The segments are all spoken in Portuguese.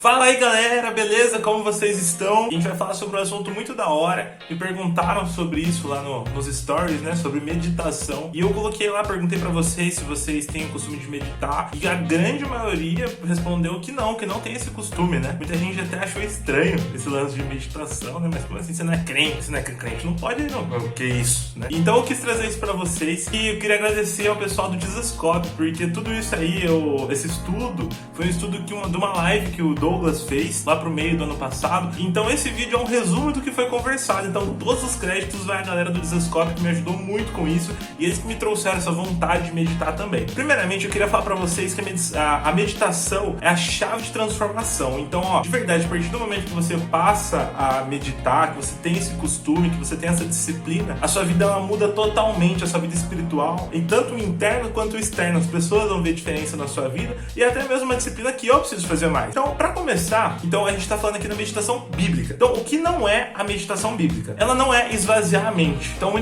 Fala aí galera, beleza? Como vocês estão? A gente vai falar sobre um assunto muito da hora. Me perguntaram sobre isso lá nos stories, né? Sobre meditação. E eu coloquei lá, perguntei pra vocês se vocês têm o costume de meditar. E a grande maioria respondeu que não tem esse costume, né? Muita gente até achou estranho esse lance de meditação, né? Mas como assim? Você não é crente? Você não é crente? Não pode não. O que é isso, né? Então eu quis trazer isso pra vocês. E eu queria agradecer ao pessoal do Jesuscope, porque tudo isso aí, esse estudo, foi um estudo de uma live que o Douglas fez lá pro meio do ano passado. Então esse vídeo é um resumo do que foi conversado. Então todos os créditos vai à galera do Jesuscope, que me ajudou muito com isso, e eles que me trouxeram essa vontade de meditar também. Primeiramente eu queria falar pra vocês que a meditação é a chave de transformação. Então, ó, de verdade, a partir do momento que você passa a meditar, que você tem esse costume, que você tem essa disciplina, a sua vida ela muda totalmente, a sua vida espiritual, em tanto o interno quanto o externo. As pessoas vão ver diferença na sua vida, e até mesmo uma disciplina que eu preciso fazer mais. Então, pra começar, a gente tá falando aqui da meditação bíblica. Então, o que não é a meditação bíblica? Ela não é esvaziar a mente. Então,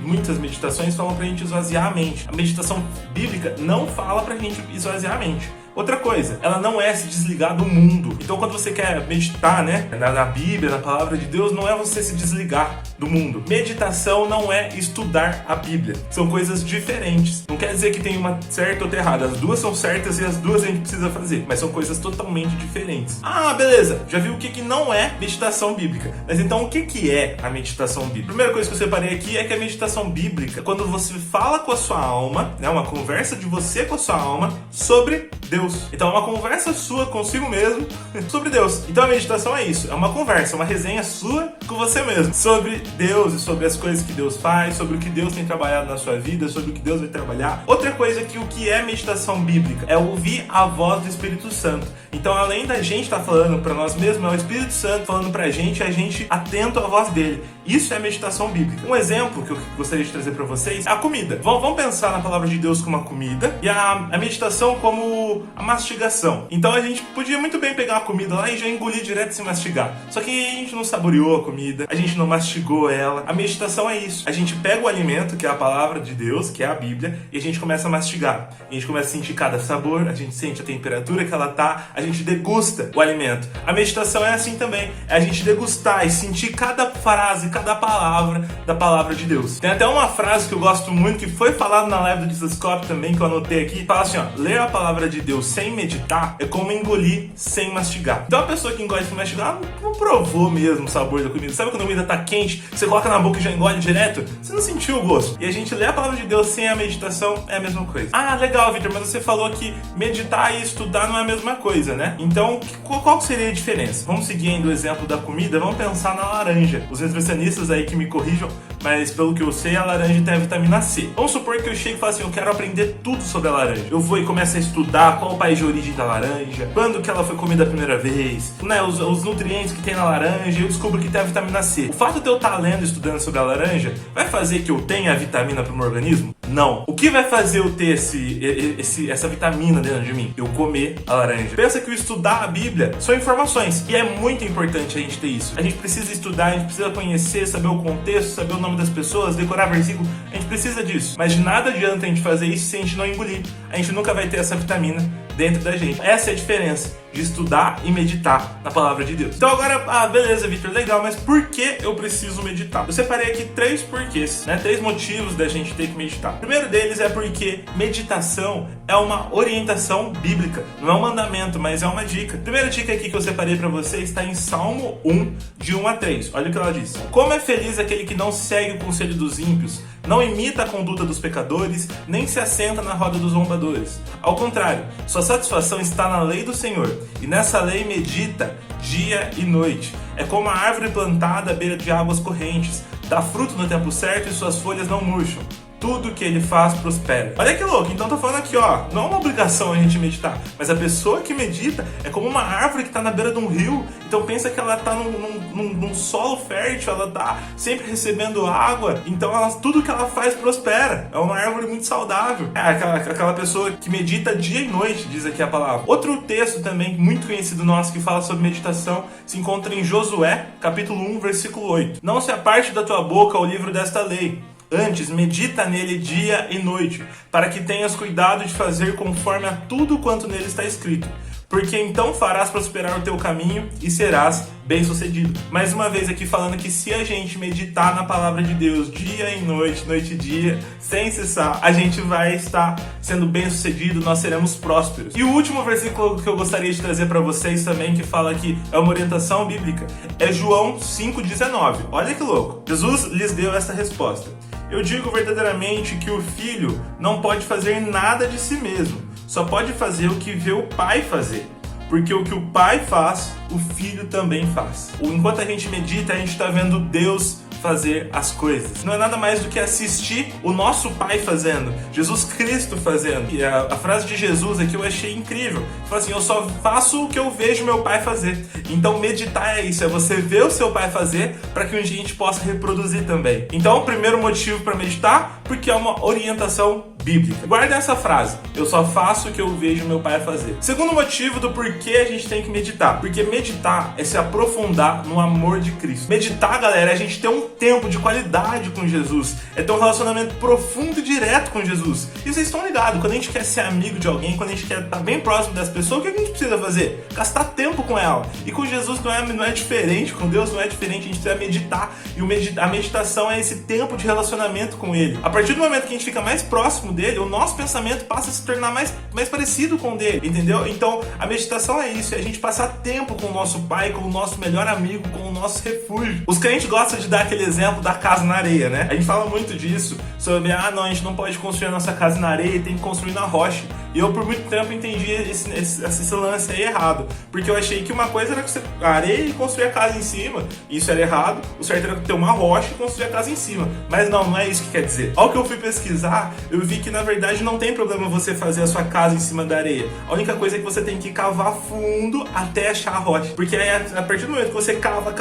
muitas meditações falam pra gente esvaziar a mente. A meditação bíblica não fala pra gente esvaziar a mente. Outra coisa, ela não é se desligar do mundo. Então quando você quer meditar, né, na Bíblia, na palavra de Deus, não é você se desligar do mundo. Meditação não é estudar a Bíblia. São coisas diferentes. Não quer dizer que tem uma certa ou outra errada. As duas são certas e as duas a gente precisa fazer. Mas são coisas totalmente diferentes. Ah, beleza. Já viu o que não é meditação bíblica. Mas então o que é a meditação bíblica? A primeira coisa que eu separei aqui é que a meditação bíblica, quando você fala com a sua alma, né, uma conversa de você com a sua alma sobre Deus. Então é uma conversa sua consigo mesmo sobre Deus. Então a meditação é isso, é uma conversa, uma resenha sua com você mesmo sobre Deus e sobre as coisas que Deus faz, sobre o que Deus tem trabalhado na sua vida, sobre o que Deus vai trabalhar. Outra coisa que o que é meditação bíblica é ouvir a voz do Espírito Santo. Então além da gente estar falando para nós mesmos, é o Espírito Santo falando pra gente, a gente atento à voz dele. Isso é meditação bíblica. Um exemplo que eu gostaria de trazer para vocês é a comida. Vamos pensar na palavra de Deus como a comida e a meditação como a mastigação. Então a gente podia muito bem pegar a comida lá e já engolir direto sem mastigar. Só que a gente não saboreou a comida, a gente não mastigou ela. A meditação é isso. A gente pega o alimento, que é a palavra de Deus, que é a Bíblia, e a gente começa a mastigar. A gente começa a sentir cada sabor, a gente sente a temperatura que ela tá, a gente degusta o alimento. A meditação é assim também. É a gente degustar e sentir cada frase, cada palavra da palavra de Deus. Tem até uma frase que eu gosto muito, que foi falada na live do Jesuscope também, que eu anotei aqui. Fala assim, ó: ler a palavra de Deus sem meditar é como engolir sem mastigar. Então a pessoa que engole sem mastigar não provou mesmo o sabor da comida. Sabe quando a comida tá quente, você coloca na boca e já engole direto? Você não sentiu o gosto. E a gente lê a palavra de Deus sem a meditação é a mesma coisa. Ah, legal, Victor, mas você falou que meditar e estudar não é a mesma coisa, né? Então, qual seria a diferença? Vamos seguir ainda o exemplo da comida, vamos pensar na laranja. Os nutricionistas aí que me corrijam, mas pelo que eu sei, a laranja tem a vitamina C. Vamos supor que eu chego e falo assim, eu quero aprender tudo sobre a laranja. Eu vou e começo a estudar qual o país de origem da laranja, quando que ela foi comida a primeira vez, né, os nutrientes que tem na laranja, e eu descubro que tem a vitamina C. O fato de eu estar lendo e estudando sobre a laranja vai fazer que eu tenha a vitamina para o meu organismo? Não. O que vai fazer eu ter essa vitamina dentro de mim? Eu comer a laranja. Pensa que o estudar a Bíblia são informações, e é muito importante a gente ter isso. A gente precisa estudar, a gente precisa conhecer, saber o contexto, saber o nome das pessoas, decorar versículo. A gente precisa disso. Mas de nada adianta a gente fazer isso se a gente não engolir. A gente nunca vai ter essa vitamina dentro da gente. Essa é a diferença de estudar e meditar na palavra de Deus. Então agora, beleza, Victor, legal, mas por que eu preciso meditar? Eu separei aqui 3 porquês, né? 3 motivos da gente ter que meditar. O primeiro deles é porque meditação é uma orientação bíblica. Não é um mandamento, mas é uma dica. A primeira dica aqui que eu separei para você está em Salmo 1, de 1 a 3. Olha o que ela diz. Como é feliz aquele que não segue o conselho dos ímpios, não imita a conduta dos pecadores, nem se assenta na roda dos zombadores. Ao contrário, sua satisfação está na lei do Senhor, e nessa lei medita dia e noite. É como a árvore plantada à beira de águas correntes, dá fruto no tempo certo e suas folhas não murcham. Tudo que ele faz prospera. Olha que louco, então tô falando aqui, ó, não é uma obrigação a gente meditar, mas a pessoa que medita é como uma árvore que tá na beira de um rio. Então pensa que ela tá num solo fértil, ela tá sempre recebendo água, então tudo que ela faz prospera. É uma árvore muito saudável. É aquela pessoa que medita dia e noite, diz aqui a palavra. Outro texto também muito conhecido nosso que fala sobre meditação se encontra em Josué, capítulo 1, versículo 8. Não se aparte da tua boca o livro desta lei. Antes, medita nele dia e noite, para que tenhas cuidado de fazer conforme a tudo quanto nele está escrito. porque então farás prosperar o teu caminho e serás bem-sucedido. Mais uma vez aqui falando que se a gente meditar na palavra de Deus dia e noite, noite e dia, sem cessar, a gente vai estar sendo bem-sucedido, nós seremos prósperos. E o último versículo que eu gostaria de trazer para vocês também, que fala que é uma orientação bíblica, é João 5,19. Olha que louco. Jesus lhes deu essa resposta. Eu digo verdadeiramente que o filho não pode fazer nada de si mesmo, só pode fazer o que vê o pai fazer. Porque o que o pai faz, o filho também faz. Enquanto a gente medita, a gente está vendo Deus fazer as coisas. Não é nada mais do que assistir o nosso Pai fazendo, Jesus Cristo fazendo. E a frase de Jesus aqui eu achei incrível. Ele fala assim, eu só faço o que eu vejo meu Pai fazer. Então meditar é isso, é você ver o seu Pai fazer para que um dia a gente possa reproduzir também. Então o primeiro motivo para meditar, porque é uma orientação bíblica. Guarda essa frase, eu só faço o que eu vejo meu pai fazer. Segundo motivo do porquê a gente tem que meditar, porque meditar é se aprofundar no amor de Cristo. Meditar, galera, é a gente ter um tempo de qualidade com Jesus, é ter um relacionamento profundo e direto com Jesus. E vocês estão ligados, quando a gente quer ser amigo de alguém, quando a gente quer estar bem próximo das pessoas, o que a gente precisa fazer? Gastar tempo com ela. E com Jesus não é diferente, com Deus não é diferente, a gente precisa meditar. E a meditação é esse tempo de relacionamento com Ele. A partir do momento que a gente fica mais próximo dele, o nosso pensamento passa a se tornar mais parecido com o dele, entendeu? Então, a meditação é isso, é a gente passar tempo com o nosso Pai, com o nosso melhor amigo, com o nosso refúgio. Os crentes gostam de dar aquele exemplo da casa na areia, né? A gente fala muito disso, sobre, não, a gente não pode construir a nossa casa na areia, tem que construir na rocha. E eu, por muito tempo, entendi esse lance aí errado, porque eu achei que uma coisa era você a areia e construir a casa em cima, e isso era errado, o certo era ter uma rocha e construir a casa em cima. Mas não é isso que quer dizer. Ao que eu fui pesquisar, eu vi que na verdade não tem problema você fazer a sua casa em cima da areia. A única coisa é que você tem que cavar fundo até achar a rocha. Porque aí, a partir do momento que você cava,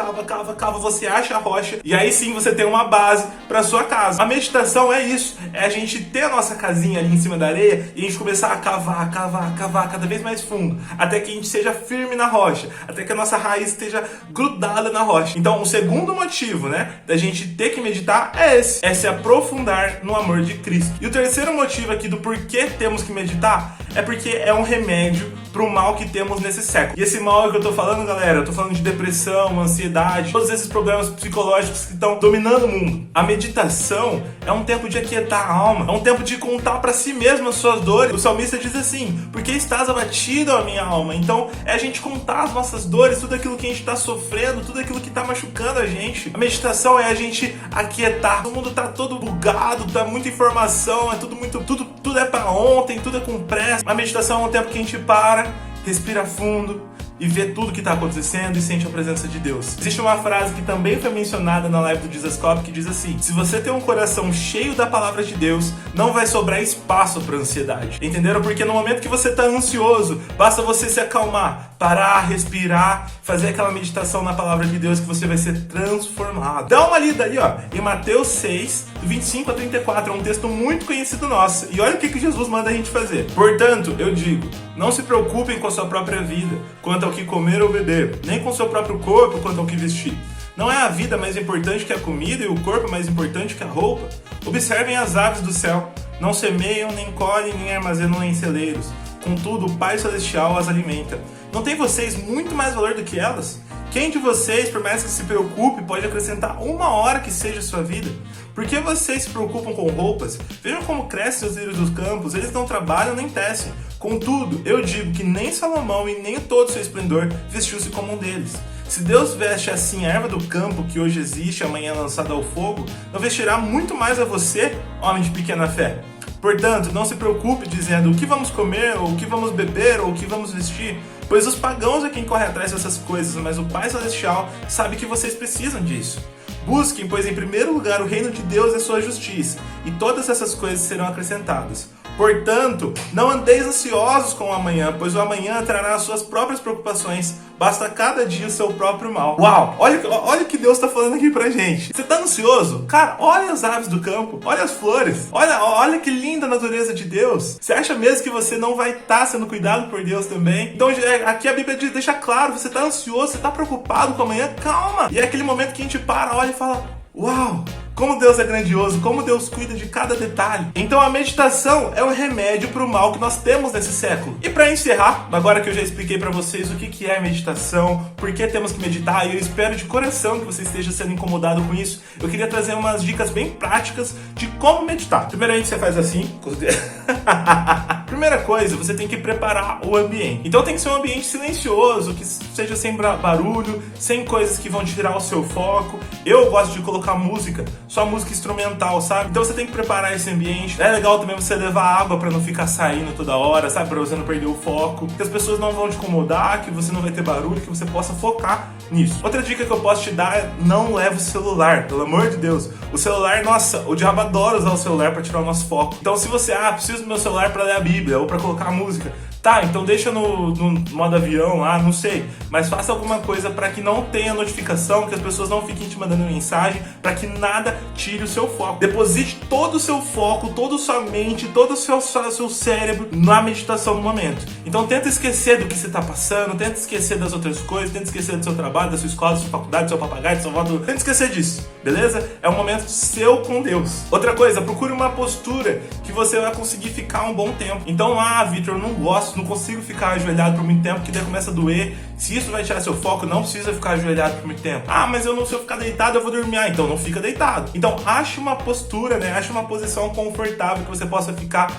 você acha a rocha e aí sim você tem uma base para sua casa. A meditação é isso, é a gente ter a nossa casinha ali em cima da areia e a gente começar a cavar cada vez mais fundo, até que a gente seja firme na rocha, até que a nossa raiz esteja grudada na rocha. Então, o segundo motivo, né, da gente ter que meditar é esse, é se aprofundar no amor de Cristo. E o terceiro motivo aqui do porquê temos que meditar é porque é um remédio pro mal que temos nesse século. E esse mal que eu tô falando, galera, eu tô falando de depressão, ansiedade, todos esses problemas psicológicos que estão dominando o mundo. A meditação é um tempo de aquietar a alma, é um tempo de contar pra si mesmo as suas dores. O salmista diz assim, porque estás abatido, a minha alma. Então, é a gente contar as nossas dores, tudo aquilo que a gente tá sofrendo, tudo aquilo que tá machucando a gente. A meditação é a gente aquietar. O mundo tá todo bugado, tá muita informação, é tudo é pra ontem, tudo é com pressa. A meditação é um tempo que a gente para, respira fundo e vê tudo que está acontecendo e sente a presença de Deus. Existe uma frase que também foi mencionada na live do Jesus Cop que diz assim, se você tem um coração cheio da palavra de Deus, não vai sobrar espaço para ansiedade. Entenderam? Porque no momento que você está ansioso, basta você se acalmar, parar, respirar, fazer aquela meditação na palavra de Deus que você vai ser transformado. Dá uma lida aí, ó, em Mateus 6, do 25 a 34, é um texto muito conhecido nosso. E olha o que Jesus manda a gente fazer. Portanto, eu digo, não se preocupem com a sua própria vida, quanto ao que comer ou beber, nem com o seu próprio corpo, quanto ao que vestir. Não é a vida mais importante que a comida e o corpo mais importante que a roupa? Observem as aves do céu. Não semeiam, nem colhem, nem armazenam em celeiros. Contudo, o Pai Celestial as alimenta. Não tem vocês muito mais valor do que elas? Quem de vocês, por mais que se preocupe, pode acrescentar uma hora que seja a sua vida? Por que vocês se preocupam com roupas? Vejam como crescem os lírios dos campos, eles não trabalham nem tecem. Contudo, eu digo que nem Salomão e nem todo seu esplendor vestiu-se como um deles. Se Deus veste assim a erva do campo que hoje existe, amanhã lançada ao fogo, não vestirá muito mais a você, homem de pequena fé. Portanto, não se preocupe dizendo o que vamos comer, ou o que vamos beber, ou o que vamos vestir, pois os pagãos é quem corre atrás dessas coisas, mas o Pai Celestial sabe que vocês precisam disso. Busquem, pois, em primeiro lugar o reino de Deus e a sua justiça, e todas essas coisas serão acrescentadas. Portanto, não andeis ansiosos com o amanhã, pois o amanhã trará as suas próprias preocupações. Basta cada dia o seu próprio mal. Uau! Olha o que Deus está falando aqui pra gente. Você tá ansioso? Cara, olha as aves do campo, olha as flores, olha que linda a natureza de Deus. Você acha mesmo que você não vai estar sendo cuidado por Deus também? Então aqui a Bíblia deixa claro, você tá ansioso, você tá preocupado com o amanhã? Calma! E é aquele momento que a gente para, olha e fala, Uau! Como Deus é grandioso, como Deus cuida de cada detalhe. Então a meditação é um remédio para o mal que nós temos nesse século. E para encerrar, agora que eu já expliquei para vocês o que é meditação, por que temos que meditar, e eu espero de coração que você esteja sendo incomodado com isso, eu queria trazer umas dicas bem práticas de como meditar. Primeiramente você faz assim, com os dedos. Primeira coisa, você tem que preparar o ambiente. Então tem que ser um ambiente silencioso, que seja sem barulho, sem coisas que vão tirar o seu foco. Eu gosto de colocar música, só música instrumental, sabe? Então você tem que preparar esse ambiente. É legal também você levar água pra não ficar saindo toda hora, sabe? Pra você não perder o foco, que as pessoas não vão te incomodar, que você não vai ter barulho, que você possa focar nisso. Outra dica que eu posso te dar é não leve o celular, pelo amor de Deus. O celular, nossa, o diabo adora usar o celular pra tirar o nosso foco. Então se você, preciso do meu celular pra ler a Bíblia ou pra colocar música, tá, então deixa no modo avião lá, não sei, mas faça alguma coisa para que não tenha notificação, que as pessoas não fiquem te mandando mensagem, para que nada tire o seu foco. Deposite todo o seu foco, toda a sua mente, todo o seu cérebro na meditação no momento. Então tenta esquecer do que você tá passando, tenta esquecer das outras coisas, tenta esquecer do seu trabalho, da sua escola, da sua faculdade, do seu papagaio, do seu voto, tenta esquecer disso, beleza? É um momento seu com Deus. Outra coisa, procure uma postura que você vai conseguir ficar um bom tempo. Então, Vitor, eu não gosto, não consigo ficar ajoelhado por muito tempo, que daí começa a doer. Se isso vai tirar seu foco, não precisa ficar ajoelhado por muito tempo. Mas eu não, se eu ficar deitado, eu vou dormir. Então não fica deitado. Então ache uma postura, né? Ache uma posição confortável que você possa ficar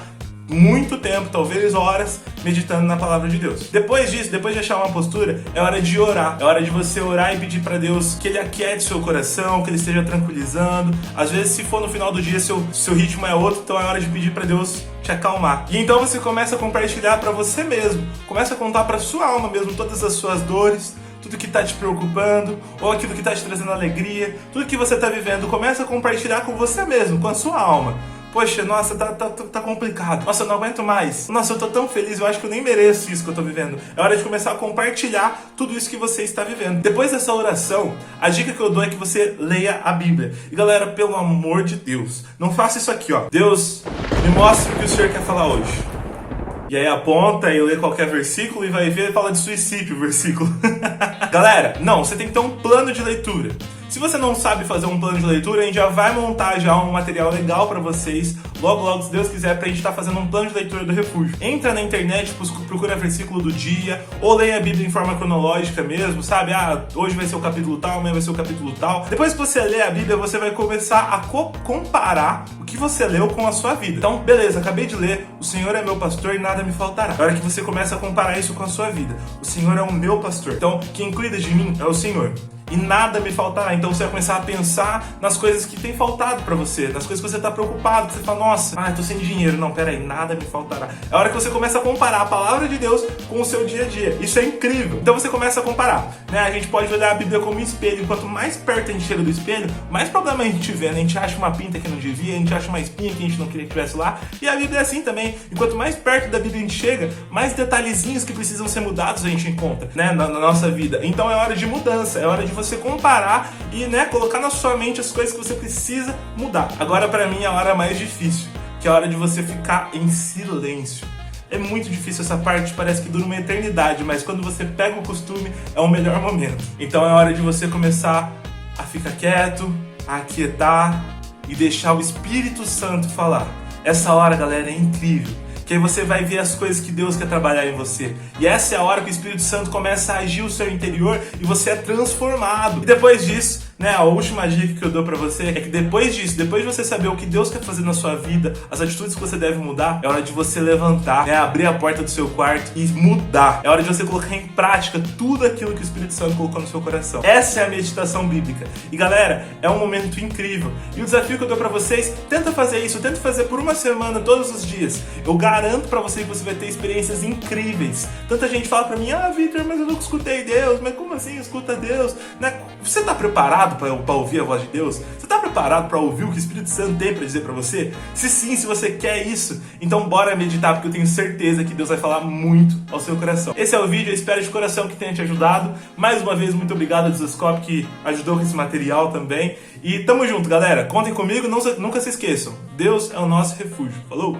muito tempo, talvez horas, meditando na palavra de Deus. Depois disso, depois de achar uma postura, é hora de orar. É hora de você orar e pedir para Deus que Ele aquiete seu coração, que Ele esteja tranquilizando. Às vezes, se for no final do dia, seu ritmo é outro, então é hora de pedir para Deus te acalmar. E então você começa a compartilhar para você mesmo. Começa a contar para sua alma mesmo todas as suas dores, tudo que tá te preocupando, ou aquilo que tá te trazendo alegria, tudo que você tá vivendo. Começa a compartilhar com você mesmo, com a sua alma. Poxa, nossa, tá complicado. Nossa, eu não aguento mais. Nossa, eu tô tão feliz, eu acho que eu nem mereço isso que eu tô vivendo. É hora de começar a compartilhar tudo isso que você está vivendo. Depois dessa oração, a dica que eu dou é que você leia a Bíblia. E galera, pelo amor de Deus, não faça isso aqui, ó. Deus, me mostre o que o Senhor quer falar hoje. E aí aponta e lê qualquer versículo e vai ver e fala de suicídio o versículo. Galera, não, você tem que ter um plano de leitura. Se você não sabe fazer um plano de leitura, a gente já vai montar já um material legal pra vocês, logo, se Deus quiser, pra gente estar fazendo um plano de leitura do Refúgio. Entra na internet, procura versículo do dia, ou leia a Bíblia em forma cronológica mesmo, sabe? Hoje vai ser o capítulo tal, amanhã vai ser o capítulo tal. Depois que você lê a Bíblia, você vai começar a comparar o que você leu com a sua vida. Então, beleza, acabei de ler, o Senhor é meu pastor e nada me faltará. Na hora que você começa a comparar isso com a sua vida, o Senhor é o meu pastor. Então, quem cuida de mim é o Senhor. E nada me faltará. Então você vai começar a pensar nas coisas que tem faltado pra você, nas coisas que você tá preocupado, que você fala, nossa, eu tô sem dinheiro. Não, peraí, nada me faltará. É a hora que você começa a comparar a palavra de Deus com o seu dia a dia. Isso é incrível. Então você começa a comparar, né? A gente pode olhar a Bíblia como um espelho. Quanto mais perto a gente chega do espelho, mais problema a gente vê, né? A gente acha uma pinta que não devia, a gente acha uma espinha que a gente não queria que tivesse lá. E a Bíblia é assim também. E quanto mais perto da Bíblia a gente chega, mais detalhezinhos que precisam ser mudados a gente encontra, né? Na nossa vida. Então é hora de mudança, é hora de você comparar e, né, colocar na sua mente as coisas que você precisa mudar. Agora, pra mim, é a hora mais difícil, que é a hora de você ficar em silêncio. É muito difícil essa parte, parece que dura uma eternidade, mas quando você pega o costume, é o melhor momento. Então é hora de você começar a ficar quieto, a aquietar e deixar o Espírito Santo falar. Essa hora, galera, é incrível. Que aí você vai ver as coisas que Deus quer trabalhar em você. E essa é a hora que o Espírito Santo começa a agir o seu interior e você é transformado. E depois disso, né, a última dica que eu dou pra você é que depois disso, depois de você saber o que Deus quer fazer na sua vida, as atitudes que você deve mudar, é hora de você levantar, né, abrir a porta do seu quarto e mudar. É hora de você colocar em prática tudo aquilo que o Espírito Santo colocou no seu coração. Essa é a meditação bíblica. E galera, é um momento incrível. E o desafio que eu dou pra vocês, tenta fazer isso, tenta fazer por uma semana, todos os dias. Eu garanto pra você que você vai ter experiências incríveis. Tanta gente fala pra mim, Vitor, mas eu nunca escutei Deus, mas como assim escuta Deus? Né? Você tá preparado para ouvir a voz de Deus? Você tá preparado para ouvir o que o Espírito Santo tem para dizer para você? Se sim, se você quer isso, então bora meditar, porque eu tenho certeza que Deus vai falar muito ao seu coração. Esse é o vídeo, eu espero de coração que tenha te ajudado. Mais uma vez, muito obrigado ao Desascope que ajudou com esse material também. E tamo junto, galera. Contem comigo, nunca se esqueçam. Deus é o nosso refúgio. Falou!